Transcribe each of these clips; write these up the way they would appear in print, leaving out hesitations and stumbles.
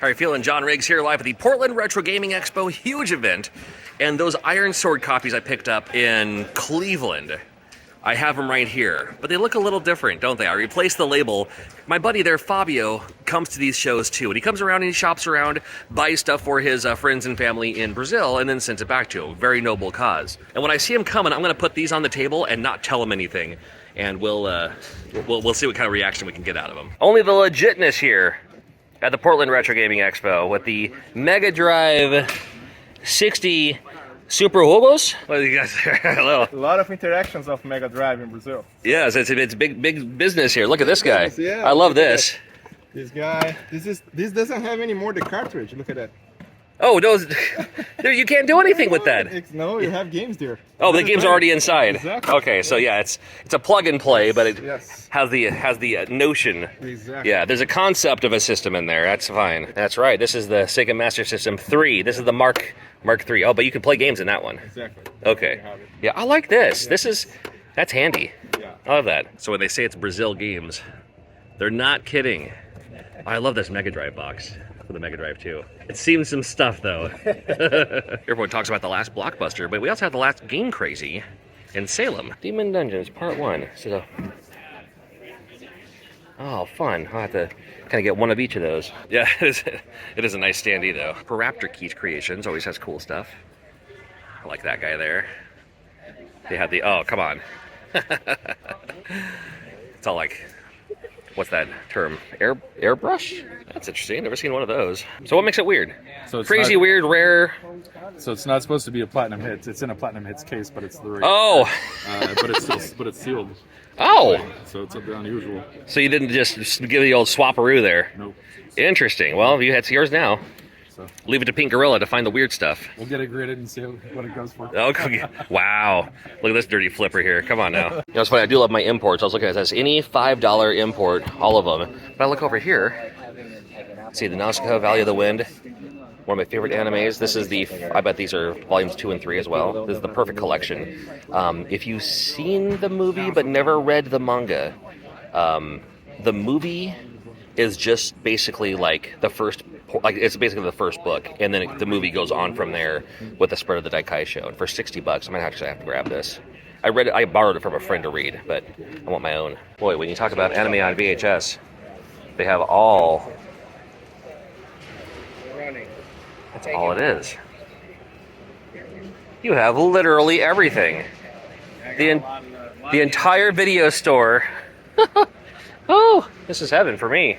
How are you feeling? John Riggs here live at the Portland Retro Gaming Expo, huge event. And those Ironsword copies I picked up in Cleveland, I have them right here. But they look a little different, don't they? I replaced the label. My buddy there, Fabio, comes to these shows too. And he comes around and he shops around, buys stuff for his friends and family in Brazil, and then sends it back to him. Very noble cause. And when I see him coming, I'm going to put these on the table and not tell him anything. And we'll see what kind of reaction we can get out of him. Only the legitness here at the Portland Retro Gaming Expo with the Mega Drive 60 Super Jogos. What do you guys? Hello. A lot of interactions of Mega Drive in Brazil. Yes, it's big business here. Look at this guy. Yeah, I love this. This guy. This doesn't have any more the cartridge. Look at that. Oh, those. You can't do anything with that. No, you have games there. Oh, the game's already inside. Exactly. Okay, so yeah, it's a plug and play, but it Yes. has the notion. Exactly. Yeah, there's a concept of a system in there. That's fine. That's right. This is the Sega Master System 3. This is the Mark III. Oh, but you can play games in that one. Exactly. Okay. Yeah, I like this. That's handy. Yeah. I love that. So when they say it's Brazil games, they're not kidding. I love this Mega Drive box for the Mega Drive 2. It's seen some stuff though. Everyone talks about the last Blockbuster, but we also have the last Game Crazy in Salem. Demon Dungeons Part 1. So, oh, fun. I'll have to kind of get one of each of those. Yeah, it is a nice standee though. Raptor Keys Creations always has cool stuff. I like that guy there. They have the, oh, come on. It's all like, what's that term? Airbrush? That's interesting. Never seen one of those. So what makes it weird? So it's Crazy, not, weird, rare. So it's not supposed to be a platinum hit. It's in a platinum hits case, but it's the right. Oh. But it's sealed. Oh. So it's a bit unusual. So you didn't just give the old swaparoo there. Nope. Interesting. Well, it's yours now. So Leave it to Pink Gorilla to find the weird stuff. we'll get it graded and see what it goes for. Okay. Wow. Look at this dirty flipper here. Come on now. You know, it's funny. I do love my imports. I was looking at this. Any $5 import, all of them. But I look over here. See the Nausicaa, Valley of the Wind. One of my favorite animes. This is I bet these are volumes 2 and 3 as well. This is the perfect collection. If you've seen the movie but never read the manga, the movie is just basically like it's basically the first book, and then the movie goes on from there with the spread of the Daikai show. And for $60, I might actually have to grab this. I borrowed it from a friend to read, but I want my own. Boy, when you talk about anime on VHS, they have all. That's all it is. You have literally everything. The entire video store. Oh, this is heaven for me.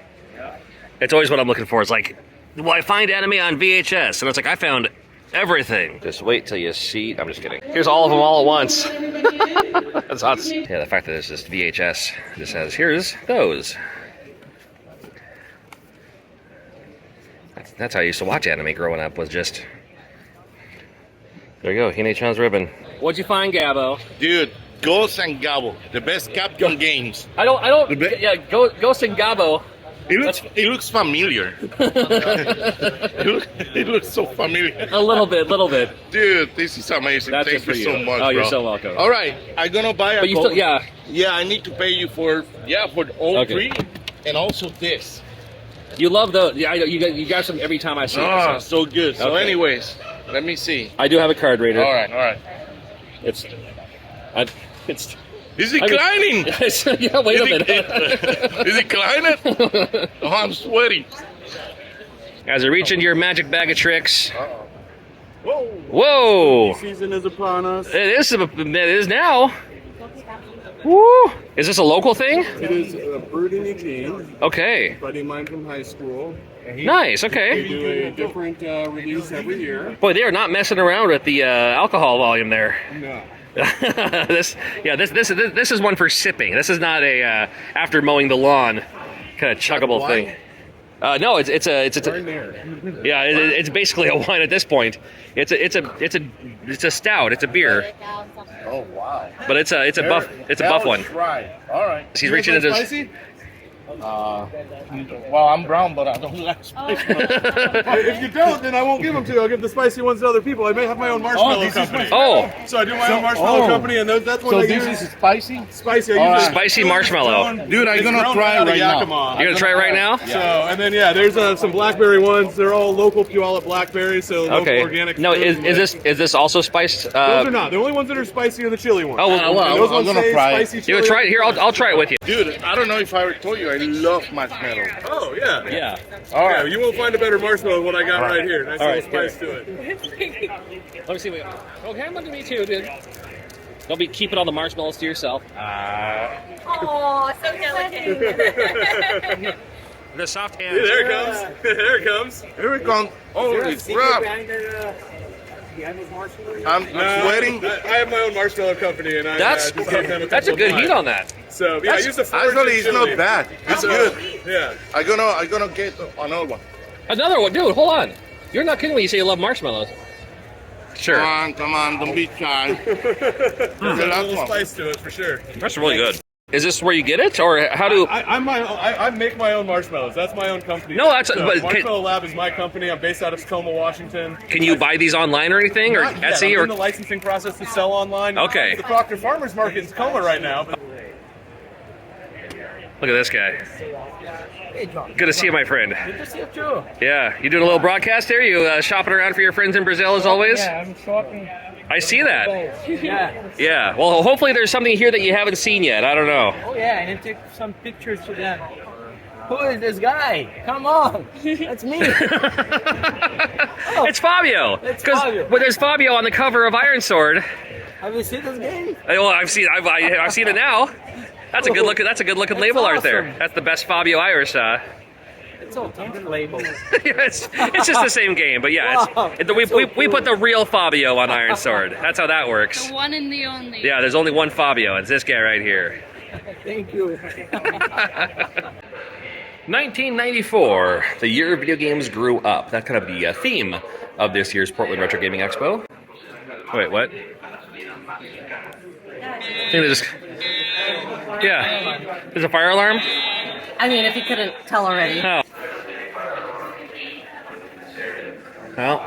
It's always what I'm looking for. It's like, well, I find anime on VHS, and it's like I found everything. Just wait till you see. I'm just kidding. Here's all of them all at once. That's awesome. Yeah, the fact that it's just VHS just says, here's those. That's how I used to watch anime growing up, was just... There you go, Hine-chan's ribbon. What'd you find, Gabo? Dude, Ghost and Gabo, the best Capcom games. Yeah, Ghost and Gabo. It looks familiar. it looks so familiar. A little bit. Dude, this is amazing. That's Thank just you for so you. much, Oh, you're bro. so welcome. All right, I'm gonna buy a. But you still, yeah. Yeah, I need to pay you for all Okay. three, and also this. You love those. Yeah, you got some every time I see Ah, it. so good. So, Okay. anyways, let me see. I do have a card reader. All right. It's. Is it declining? Yeah, wait a minute. Is it declining? Oh, I'm sweating. As I reach into your magic bag of tricks. Whoa. Whoa! Season is upon us. It is now. Woo! Is this a local thing? It is brewed in Eugene. Okay. Buddy of mine from high school. Nice. Okay. We do a different release every year. Boy, they are not messing around with the alcohol volume there. No. This is one for sipping. This is not a after mowing the lawn kind of chuggable thing. No, it's it's basically a wine at this point. It's a stout. It's a beer. Oh wow. But it's a buff one. Right. All right. He's reaching into. Spicy? Well, I'm brown, but I don't like spicy. If you don't, then I won't give them to you. I'll give the spicy ones to other people. I may have my own marshmallow company. Oh, So I do my own marshmallow company, and that's what So I this use. is spicy? Spicy. I All use right. spicy marshmallow. Dude, I'm It's gonna grown try out of right now. Yakima. You're gonna try it right now? So, and then there's some blackberry ones. They're all local Puyallup blackberries, so local Okay. organic. No, food. is this also spiced? Those are not. The only ones that are spicy are the chili ones. Oh, well, well, Those I'm ones gonna say try it. spicy you chili. gonna try it here? I'll try it with you. Dude, I don't know if I already told you, I love marshmallow. Oh yeah. Yeah. All Yeah, right. you won't find a better marshmallow than what I got right here. Nice All little right, spice to it. Let me see. Okay, I'm gonna me too, dude. Don't be keeping all the marshmallows to yourself. Oh, so delicate. The soft Yeah, hands. there it comes. There it comes. Here we come. Holy crap. I'm sweating. I have my own marshmallow company, and I That's just gave them that's a couple good of heat mine. on that. So yeah, I use the Actually, it's not bad. It's good. Yeah. I'm gonna get another one. Another one, dude. Hold on. You're not kidding when you say you love marshmallows. Sure. Come on, don't be shy. There's a last little one. spice to it for sure. That's really good. Is this where you get it, or how do? I make my own marshmallows. That's my own company. No, that's- so, but Marshmallow Lab is my company. I'm based out of Tacoma, Washington. Can you buy these online or anything, or Not yet. Etsy, I'm or? in the licensing process to sell online. Okay. The Proctor Farmers Market in Tacoma right now. But Look at this guy. Good to see you, my friend. Good to see you too. Yeah, you doing a little broadcast here? You shopping around for your friends in Brazil as always? Yeah, I'm shopping. I see that. Yeah. Yeah. Well, hopefully there's something here that you haven't seen yet. I don't know. Oh yeah, and then take some pictures to them. Who is this guy? Come on, that's me. It's Fabio. It's 'Cause- Fabio. Well, there's Fabio on the cover of Ironsword. Have you seen this game? Well, I've seen it now. That's a good looking. That's a good looking label art there. awesome. That's the best Fabio I ever saw. It's all different labels. it's just the same game, but yeah, Wow, we put the real Fabio on Ironsword. That's how that works. The one and the only. Yeah, there's only one Fabio. It's this guy right here. Thank you. 1994, the year video games grew up. That's kind of the theme of this year's Portland Retro Gaming Expo. Wait, what? I think they just... Yeah. There's a fire alarm? I mean, if you couldn't tell already. Oh. Well,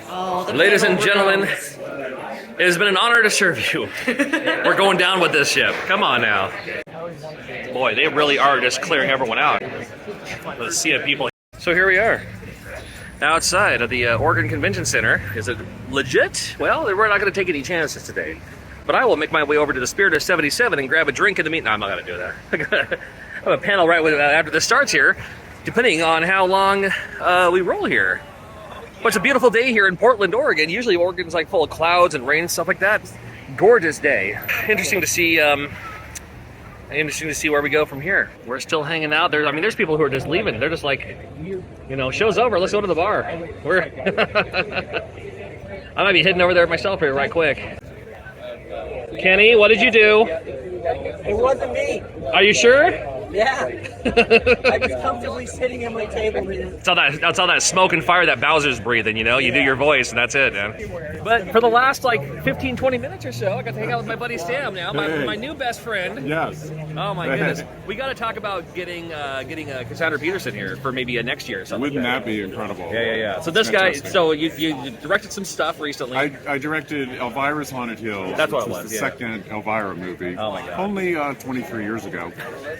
Oh, the ladies and payroll gentlemen, rooms. it has been an honor to serve you. We're going down with this ship. Come on now. Boy, they really are just clearing everyone out. With a sea of people. So here we are. Outside of the Oregon Convention Center. Is it legit? Well, we're not going to take any chances today. But I will make my way over to the Spirit of 77 and grab a drink in the meet. No, I'm not going to do that. I have a panel right after this starts here, depending on how long we roll here. But it's a beautiful day here in Portland, Oregon. Usually Oregon's like full of clouds and rain and stuff like that. Gorgeous day. Interesting to see. Interesting to see where we go from here. We're still hanging out. There's people who are just leaving. They're just like, show's over. Let's go to the bar. I might be heading over there myself here right quick. Kenny, what did you do? It wasn't me. Are you sure? Yeah. I was comfortably sitting at my table. That's all that smoke and fire that Bowser's breathing, you do your voice and that's it, man. But for the last 15, 20 minutes or so, I got to hang out with my buddy Sam now, my new best friend. Yes. Oh my goodness. We got to talk about getting Cassandra Peterson here for maybe next year or something. Wouldn't that be incredible? Yeah. So this guy, Fantastic. so you directed some stuff recently. I directed Elvira's Haunted Hills. That's what it which was, the yeah. second Elvira movie. Oh my God. Only 23 years ago.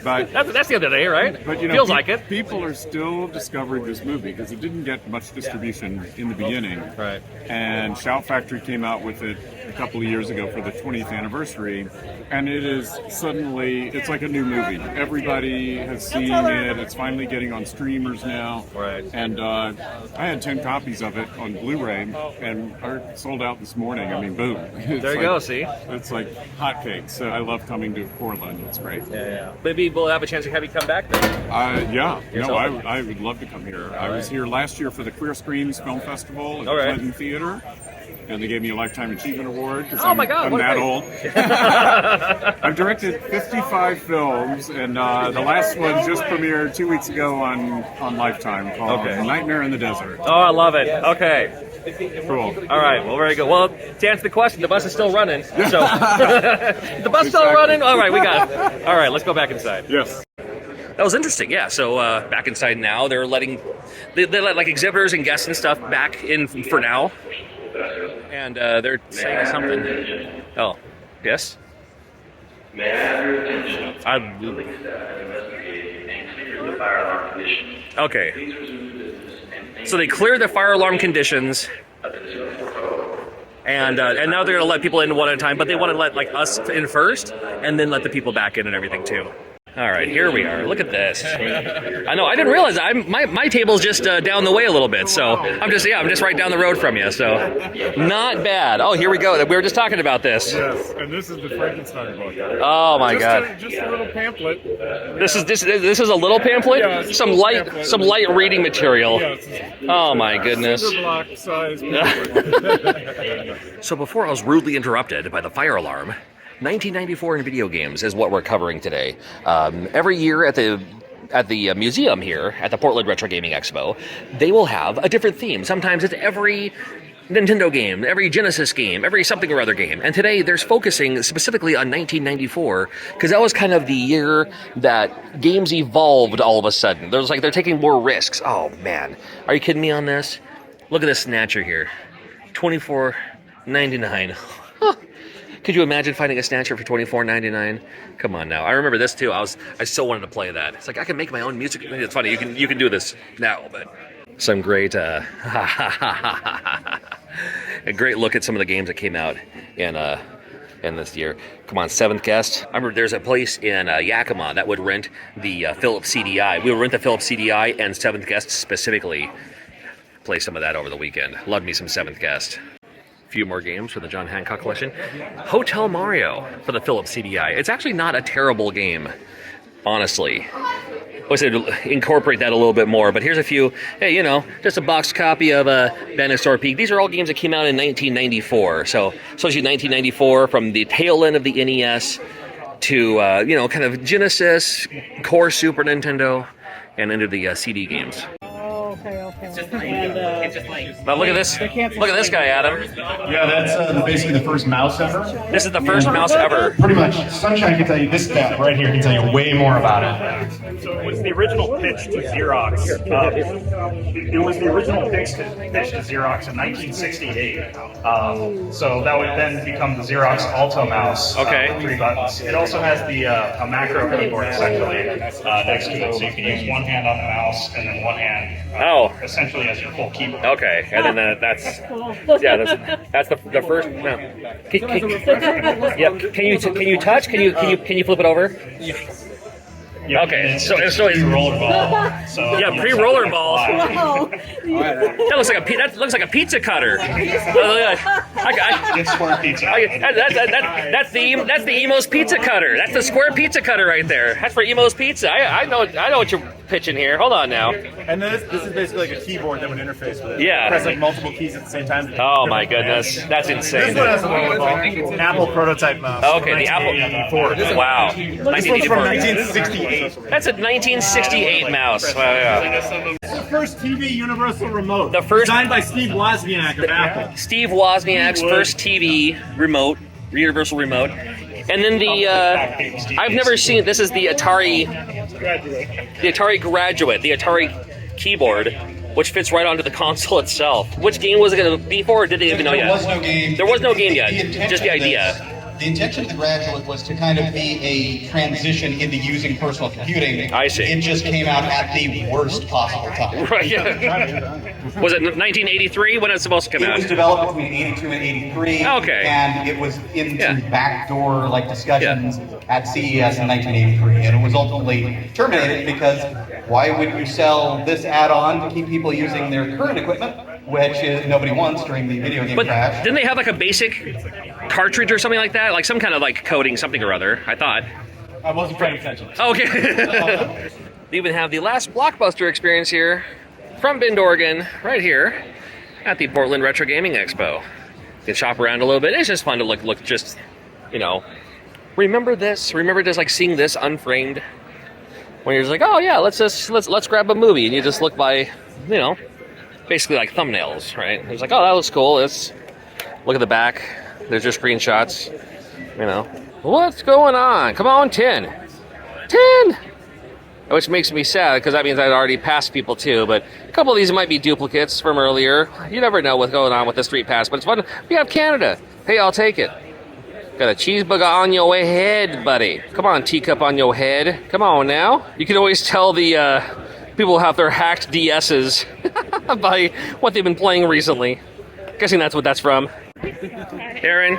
But That's the other day, right? But Feels like it. People are still discovering this movie because it didn't get much distribution in the beginning. Right. And Shout Factory came out with it a couple of years ago for the 20th anniversary, and it is suddenly, it's like a new movie. Everybody has seen it. It's finally getting on streamers now. Right. And I had 10 copies of it on Blu-ray, and are sold out this morning. I mean, boom. It's There you go, see? It's like hotcakes. So I love coming to Portland. It's great. Yeah. Maybe we'll have a chance to have you come back then. Yeah. Yes, No, I'll- I would love to come here. I was here last year for the Queer Screams Film Festival at the All right. Clinton Theater. And they gave me a Lifetime Achievement Award because Oh my God, I'm what that great. old. I've directed 55 films, and the last one just premiered 2 weeks ago on Lifetime called Okay. Nightmare in the Desert. Oh, I love it. Okay. Cool. All right, well, very good. Well, to answer the question, the bus is still running. So, the bus still running? All right, we got it. All right, let's go back inside. Yes. That was interesting, yeah. So back inside now, they're letting they let like exhibitors and guests and stuff back in for now, and they're saying something. Oh, yes. Okay. So they cleared the fire alarm conditions, and now they're gonna let people in one at a time, but they want to let like us in first, and then let the people back in and everything too. All right, here we are. Look at this. I know. I didn't realize my table's just down the way a little bit, so I'm just right down the road from you. So not bad. Oh, here we go. We were just talking about this. Yes, and this is the Frankenstein book. Oh my God. Just a little pamphlet. This is a little pamphlet. Yeah, it's some a light pamphlet. reading material. Yes. Oh my goodness. Cinder block size pamphlet. So before I was rudely interrupted by the fire alarm, 1994 in video games is what we're covering today. Every year at the museum here at the Portland Retro Gaming Expo, they will have a different theme. Sometimes it's every Nintendo game, every Genesis game, every something or other game. And today there's focusing specifically on 1994 because that was kind of the year that games evolved all of a sudden. There's like they're taking more risks. Oh man, are you kidding me on this? Look at this snatcher here, $24.99. Could you imagine finding a snatcher for $24.99? Come on now. I remember this too. I so wanted to play that. It's like I can make my own music. It's funny. You can do this now, but some great a great look at some of the games that came out in this year. Come on, Seventh Guest. I remember there's a place in Yakima that would rent the Philips CDI. We would rent the Philips CDI and Seventh Guest specifically. Play some of that over the weekend. Loved me some Seventh Guest. Few more games for the John Hancock collection. Hotel Mario for the Philips CDI. It's actually not a terrible game, honestly. I wish they'd incorporate that a little bit more, but here's a few. Hey, just a boxed copy of Dinosaur Peak. These are all games that came out in 1994. So shows you 1994 from the tail end of the NES to, kind of Genesis, core Super Nintendo, and into the CD games. But look at this. Look at this guy, Adam. Yeah, that's basically the first mouse ever. This is the first mouse ever. Pretty much. Sunshine can tell you, this guy right here can tell you way more about it. So it was the original pitch to Xerox. It was the original pitch to Xerox in 1968. So that would then become the Xerox Alto mouse. Okay. 3 buttons. It also has the a macro keyboard essentially next to it, so you can use one hand on the mouse and then one hand essentially as your full keyboard. Okay, and then that's the first. No. Can you touch? Can you flip it over? Yeah, okay, so rollerball. So yeah, pre-rollerball. That looks like a pizza cutter. It's square pizza. That's the Emo's pizza cutter. That's the square pizza cutter right there. That's for Emo's Pizza. I know what you're pitching here. Hold on now. And this is basically like a keyboard that would interface with it. Yeah. Press like multiple keys at the same time. Oh my goodness, that's insane. This one has an Apple prototype mouse. Okay, the Apple. Wow. This one's from 1968. That's a 1968 mouse. Wow, yeah. The first TV universal remote. The first designed by Steve Wozniak of Apple. Steve Wozniak's first TV remote, universal remote. And then I've never seen, this is the Atari Graduate, the Atari keyboard, which fits right onto the console itself. Which game was it going to be for, or did they even know yet? There was no game. There was no game yet, just the idea. The intention of the Graduate was to kind of be a transition into using personal computing. I see. It just came out at the worst possible time. Right, yeah. Was it 1983 when it was supposed to come out? It was developed between 82 and 83. Okay. And it was into backdoor discussions at CES in 1983. And it was ultimately terminated because why would you sell this add-on to keep people using their current equipment, which is nobody wants during the video game crash? Didn't they have like a basic cartridge or something like that? Like some kind of coding, something or other, I thought. I wasn't paying attention. Okay. They even have the last Blockbuster experience here from Bend, Oregon, right here at the Portland Retro Gaming Expo. You can shop around a little bit. It's just fun to look just, remember this? Remember just seeing this unframed? When you're just oh yeah, let's grab a movie, and you just look by, basically like thumbnails, right? It's like, oh, that looks cool. Let's look at the back. There's your screenshots. You know, what's going on? Come on, 10. 10! Which makes me sad, because that means I'd already passed people too, but a couple of these might be duplicates from earlier. You never know what's going on with the Street Pass, but it's fun. We have Canada. Hey, I'll take it. Got a cheeseburger on your head, buddy. Come on, teacup on your head. Come on now. You can always tell the people have their hacked DSs by what they've been playing recently. Guessing that's what that's from. Aaron,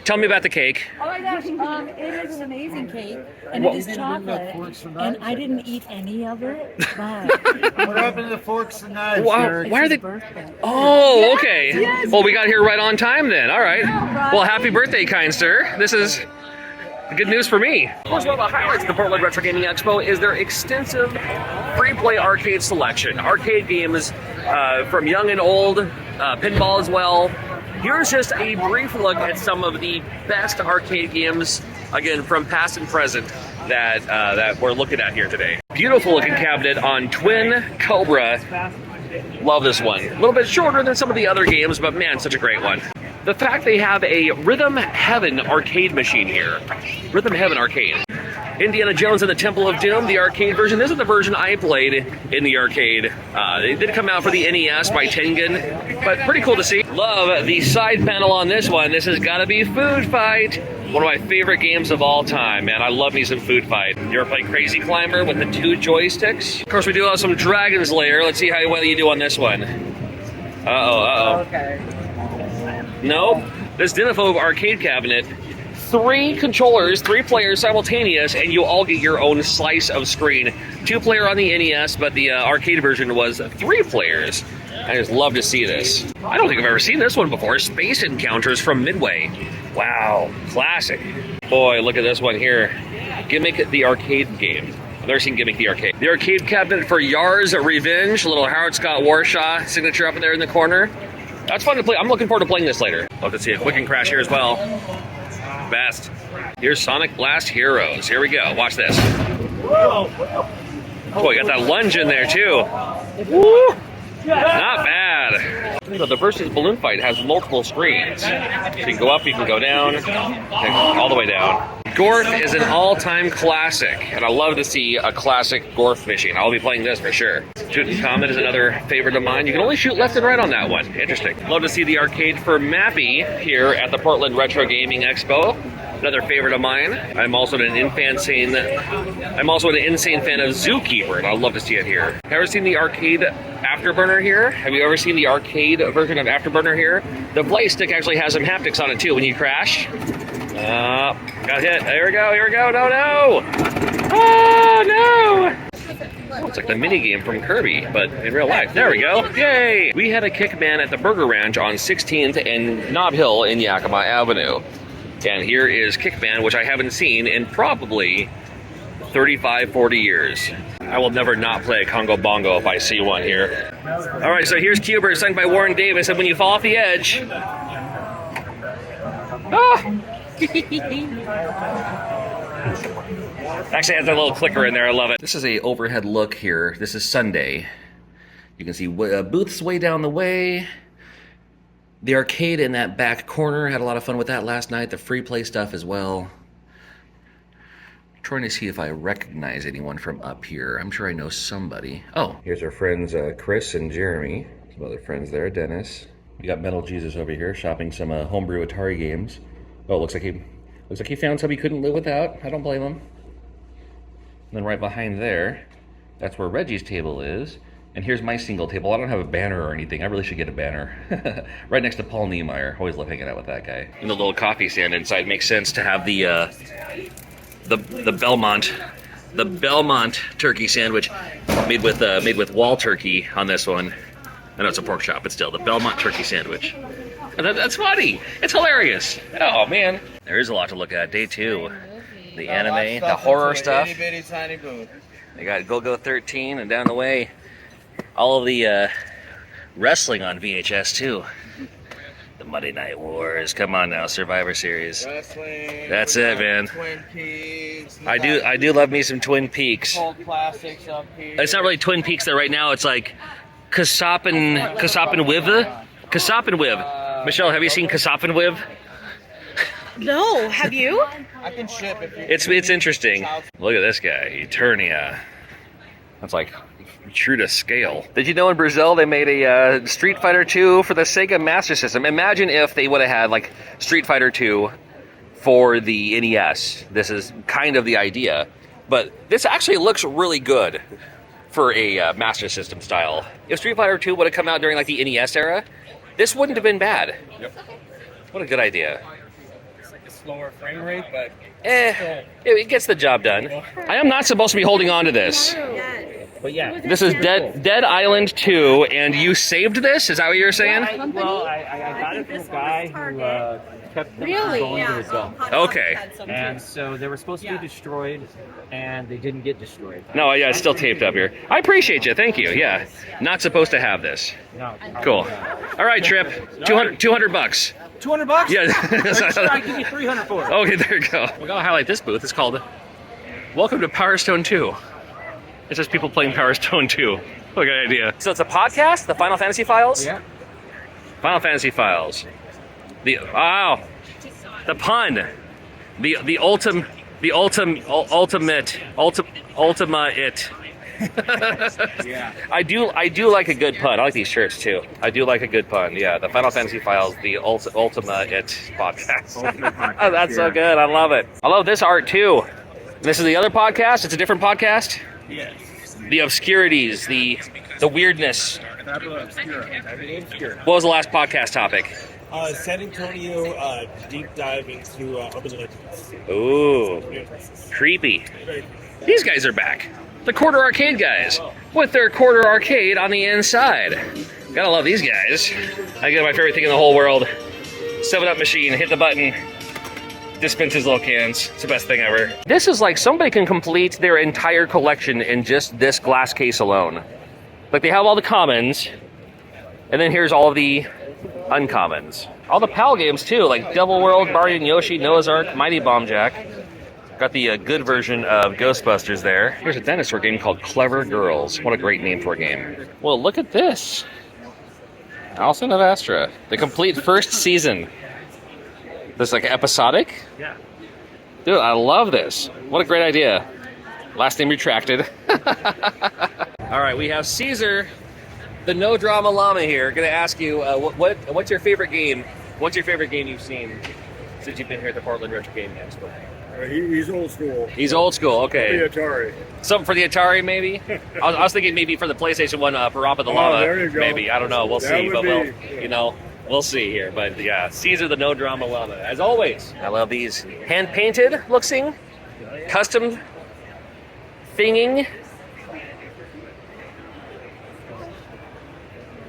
tell me about the cake. Oh my gosh, it is an amazing cake, and it is chocolate, and I didn't eat any of it, but... What happened to the forks and knives? Wow, why are they... Birthday. Oh, okay. Yes. Well, we got here right on time then. All right. Well, happy birthday, kind sir. This is good news for me. Of course, one of the highlights of the Portland Retro Gaming Expo is their extensive free-play arcade selection. Arcade games from young and old, pinball as well. Here's just a brief look at some of the best arcade games, again, from past and present, that we're looking at here today. Beautiful looking cabinet on Twin Cobra. Love this one. A little bit shorter than some of the other games, but man, such a great one. The fact they have a Rhythm Heaven arcade machine here. Rhythm Heaven arcade. Indiana Jones and the Temple of Doom, the arcade version. This is the version I played in the arcade. It did come out for the NES by Tengen, but pretty cool to see. Love the side panel on this one. This has got to be Food Fight. One of my favorite games of all time, man. I love me some Food Fight. You ever play Crazy Climber with the 2 joysticks? Of course, we do have some Dragon's Lair. Let's see how well you do on this one. Uh-oh. Okay. No, this Dinophobe arcade cabinet, 3 controllers, 3 players simultaneous, and you all get your own slice of screen. 2-player on the NES, but the arcade version was 3 players. I just love to see this. I don't think I've ever seen this one before. Space Encounters from Midway. Wow, classic. Boy, look at this one here. Gimmick the arcade game. I've never seen Gimmick the arcade. The arcade cabinet for Yar's Revenge, a little Howard Scott Warshaw signature up in there in the corner. That's fun to play. I'm looking forward to playing this later. Love to see a Quick and Crash here as well. Best. Here's Sonic Blast Heroes. Here we go. Watch this. Boy, got that lunge in there too. Woo! Not bad. So the Versus Balloon Fight has multiple screens. So you can go up, you can go down, all the way down. Gorf is an all-time classic, and I love to see a classic Gorf machine. I'll be playing this for sure. Shooting Comet is another favorite of mine. You can only shoot left and right on that one. Interesting. Love to see the arcade for Mappy here at the Portland Retro Gaming Expo. Another favorite of mine. I'm also an insane fan of Zookeeper, and I'd love to see it here. Ever seen the arcade Afterburner here? Have you ever seen the arcade version of Afterburner here? The play stick actually has some haptics on it too when you crash. Got hit. Here we go. No. Oh, no. Oh, it's like the mini game from Kirby, but in real life. There we go. Yay. We had a Kickman at the Burger Ranch on 16th and Nob Hill in Yakima Avenue. And here is Kickman, which I haven't seen in probably 35, 40 years. I will never not play a Congo Bongo if I see one here. All right, so here's Cuber, sung by Warren Davis, and when you fall off the edge... Actually, it has a little clicker in there. I love it. This is a overhead look here. This is Sunday. You can see booths way down the way. The arcade in that back corner. Had a lot of fun with that last night. The free play stuff as well. Trying to see if I recognize anyone from up here. I'm sure I know somebody. Oh, here's our friends Chris and Jeremy. Some other friends there. Dennis. We got Metal Jesus over here shopping some homebrew Atari games. Oh, looks like he found some he couldn't live without. I don't blame him. And then right behind there, that's where Reggie's table is. And here's my single table. I don't have a banner or anything. I really should get a banner. Right next to Paul Niemeyer. Always love hanging out with that guy. And the little coffee stand inside makes sense to have the Belmont turkey sandwich made with wall turkey on this one. I know it's a pork chop, but still, the Belmont turkey sandwich. That's funny. It's hilarious. Oh man, there is a lot to look at. Day 2, the anime, the horror stuff. They got Go-Go 13, and down the way, all of the wrestling on VHS too. The Monday Night Wars. Come on now, Survivor Series. Wrestling. That's it, man. Twin Peaks. I do love me some Twin Peaks. Cold classics up here. It's not really Twin Peaks though. Right now, it's like Kassapenwiv. Michelle, have you seen Kassapenwiv? No, have you? I can ship if you. It's interesting. Look at this guy, Eternia. That's like true to scale. Did you know in Brazil they made a Street Fighter 2 for the Sega Master System? Imagine if they would have had like Street Fighter 2 for the NES. This is kind of the idea, but this actually looks really good for a Master System style. If Street Fighter 2 would have come out during like the NES era, this wouldn't have been bad. Yep. What a good idea. It's like a slower frame rate, but It gets the job done. I am not supposed to be holding on to this. but yeah. This is Dead Island 2, and you saved this? Is that what you were saying? I got it from a guy who kept them from going to his dump. Okay. And so they were supposed to be destroyed, and they didn't get destroyed. No, yeah, it's still taped up here. I appreciate you. Thank you. Yeah. Not supposed to have this. No. Cool. All right, Trip. 200 bucks. $200? Yeah. Sure, I give you 300 for it. Okay, there you go. We gotta highlight this booth. It's called Welcome to Power Stone 2. It's just people playing Power Stone 2. What a good idea. So it's a podcast, the Final Fantasy Files? Yeah. Final Fantasy Files. The pun. The ultimate it. Yeah. I do like a good pun. I like these shirts too. I do like a good pun. Yeah, the Final Fantasy Files, the Ultima It podcast. Oh, that's so good. I love it. I love this art too. This is the other podcast. It's a different podcast. Yes. The obscurities, the weirdness. What was the last podcast topic? San Antonio deep dive into urban legends. Ooh, creepy. These guys are back. The Quarter Arcade guys, with their Quarter Arcade on the inside. Gotta love these guys. I get my favorite thing in the whole world. 7-Up machine, hit the button, dispenses little cans. It's the best thing ever. This is like somebody can complete their entire collection in just this glass case alone. Like they have all the commons, and then here's all of the uncommons. All the PAL games too, like Devil World, Mario and Yoshi, Noah's Ark, Mighty Bomb Jack. Got the good version of Ghostbusters there. Here's a dinosaur game called Clever Girls. What a great name for a game. Well, look at this. Alcyon of Astra. The complete first season. This like episodic? Yeah. Dude, I love this. What a great idea. Last name retracted. All right, we have Caesar, the no drama llama here. Gonna ask you, what's your favorite game? What's your favorite game you've seen since you've been here at the Portland Retro Game Expo? He's old school. He's old school, okay. The Atari. Something for the Atari, maybe? I was thinking maybe for the PlayStation 1, Parappa the Llama. There you go. Maybe, I don't know, we'll That see. would But be- we'll see here. But yeah, Caesar the no drama llama, as always. I love these hand-painted looking, custom thinging.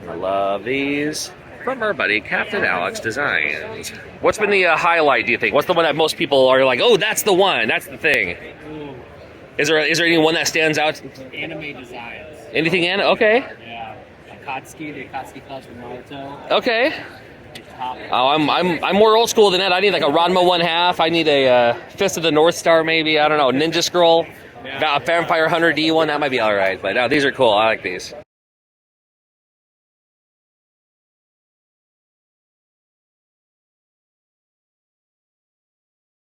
I love these. From our buddy Captain Alex Designs. What's been the highlight, do you think? What's the one that most people are like, oh, that's the one, that's the thing? Is there any one that stands out? Anime designs. Anything in? Okay. Yeah. Akatsuki, the Akatsuki class from Naruto. Okay. Oh, I'm more old school than that. I need like a Ranma 1/2. I need a Fist of the North Star, maybe. I don't know. Ninja Scroll. Vampire Hunter D1. That might be all right. But no, these are cool. I like these.